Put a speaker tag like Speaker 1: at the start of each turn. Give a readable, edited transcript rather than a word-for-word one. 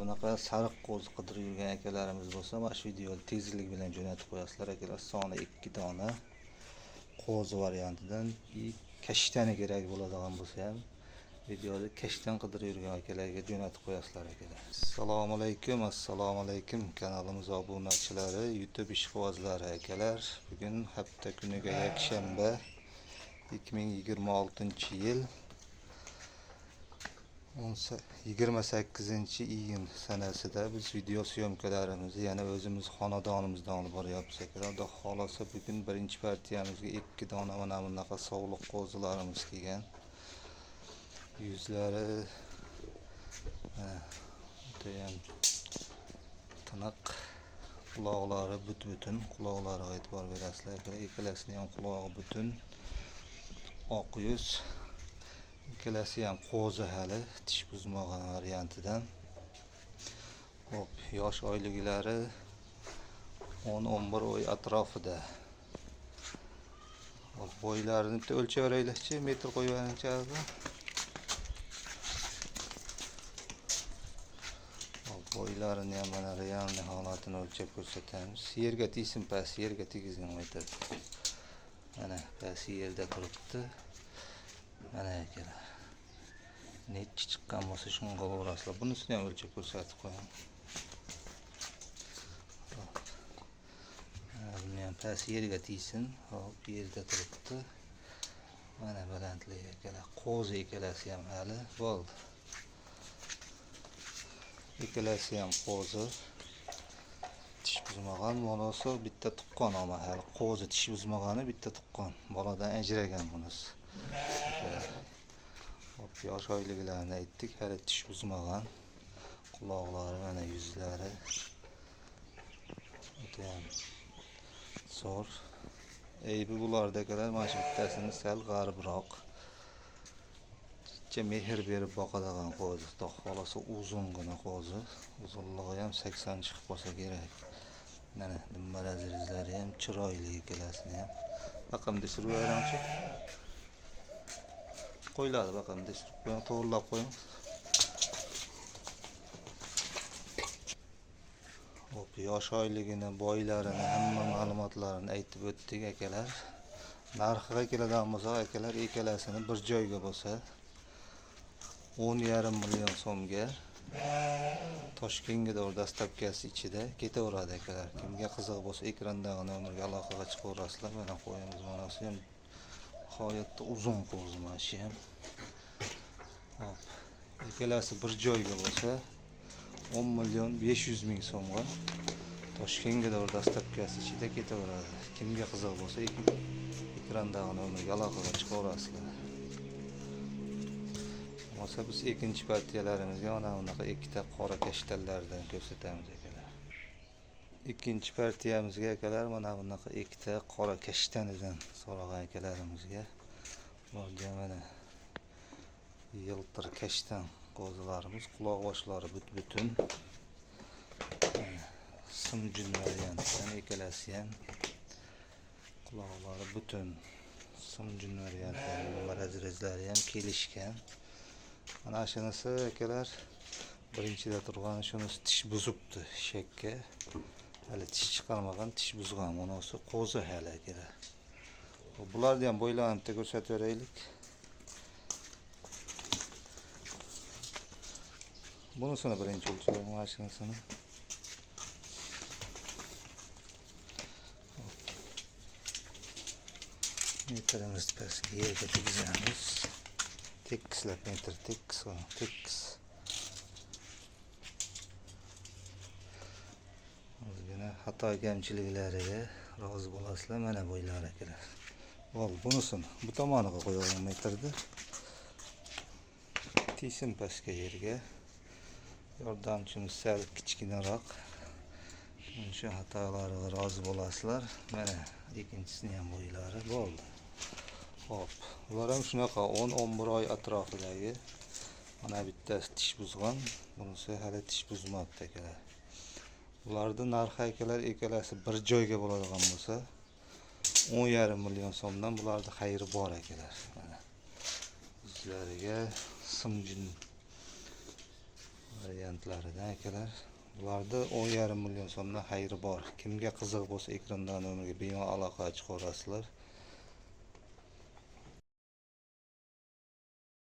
Speaker 1: bunaqa sariq qo'zi qidirib yurgan akalarimiz bo'lsa, mana shu videoni tezlik bilan jo'natib qo'yasizlar akalar. Soni 2 dona qo'zi variantidan kashtan kerak bo'ladigan bo'lsa ham videoda kashtan qidirib yurgan akalarga jo'natib qo'yasizlar akalar. Assalomu alaykum kanalimiz obunachilari, YouTube ishqibozlari akalar. Bugun hafta kuniga yakshanba 2026-yil 28-iyun sanasida biz video syomkalarimizni yana o'zimiz xonadonimizdan olib boryapmiz akalar. Xudo xolasa bugun birinchi partiyamizga 2 dona mana bunaqa sog'liq qo'zilarimiz kelgan. Yuzlari judayam tiniq, quloqlari but-butun, quloqlariga e'tibor berasizlar akalar. Ikkalasini ham qulog'i butun, oq yuz. Ikkalasi ham qo'zi, hali tish buzmagan variantidan. Hop, yosh oyliklari 10-11 oy atrofida. Hop, bo'ylarini bitta o'lchab beraylikchi, metr qo'ygancha. Hop, bo'ylarini ham mana realniy holatini o'lchab ko'rsatamiz. Yerga tegsin, past yerga tegizgan metr. Mana past yerda turibdi. Mana akalar. Nechi chiqqan bo'lsa shunga qo'yasizlar. Bunisini ham o'lchab ko'rsatib qo'yaman. Buni ham past yerga tegsin. Hop, yerda turibdi. Mana balandligi akalar. Qo'zi ikkalasi ham hali bo'ldi. Ikkalasi ham qo'zi. Tish buzmagan, bolasi bitta tuqqan ama hali qo'zi tish buzmagani bitta tuqqan. Boladan ajragan bunisi. Hop, yosh oyliklarini aytdik, hali tish buzmagan. Quloqlari, mana yuzlari judayam zo'r. Aybi bularda akalar, mana shu bittasini sal g'arbroq. Mehr berib boqadigan qo'zi. Xudo xolasa uzungina qo'zi. Uzunligi ham 80 chiqib qolsa kerak. Mana dimbarazlari ham chiroyli ikkalasini ham. Raqamda surib beramchi. Qo'yiladi raqamda surib qo'ying, to'g'rilab qo'ying. Hop, yosh oyligini, boylarini, hamma ma'lumotlarini aytib o'tdik akalar. Narxiga keladigan bo'lsa akalar, ikkalasini bir joyga bo'lsa 10,5 million so'mga Toshkentga doğru dastavkasi ichida ketaveradi akalar. Kimga qiziq bo'lsa ekrandagi nomerga aloqaga chiqaverasizlar. Mana qo'yimiz manasi ham nihoyatda uzun qo'zi mana shu ham. Hop, ikkalasi bir joyga bo'lsa 10,500,000 so'mga Toshkentga doğru dastavkasi ichida ketaveradi. Kimga qiziq bo'lsa ekrandagi nomerga aloqaga chiqaverasizlar. Bo'lsa biz ikinci partiyalarimizga mana bunaqa ikkita qora kashtanlardan ko'rsatamiz akalar. Ikkinchi partiyamizga akalar mana bunaqa ikkita qora kashtanidan so'ragan akalarimizga. Bularga mana yiltir kashtan qo'zilarimiz, quloq boshlari but-butun. Simjin variantidan ikkalasi ham quloqlari butun. Simjin variantidan marazlari ham kelishgan. Mana shunisi akalar birinchida turgan, shunisi tish buzibdi shakka. Hali tish chiqarmagan, tish buzgan. Bunisi qo'zi hali akalar. Bularni ham bo'ylarini ko'rsatib beraylik. Bunisini birinchi o'lchayman, mana shunisini. Metrimizni pastga yerga tegizamiz. Tekislab metr tekis. O'zgina xato kamchiliklariga rozi bo'lasizlar. Mana bo'ylar akalar. Bo'ldi, bunisini bu tomoniga qo'yaman metrda. Tegsin pastga yerga. Yordamchimiz sal kichkinaroq. Shu xatolariga rozi bo'lasizlar. Mana ikkinchisini ham bo'ylari bo'ldi. Hop, ular ham shunaqa 10-11 oy atrofidagi. Mana bittasi tish buzgan, bunisi hali tish buzmabdi akalar. Ularning narxi akalar ikkalasi bir joyga bo'ladigan bo'lsa 10,5 million so'mdan bularning xayri bor akalar. Mana yuzlariga simjin variantlaridan akalar. Bularda 10,5 million so'mdan xayri bor. Kimga qiziq bo'lsa ekrandan nomerga bemalol aloqa chiqarasizlar.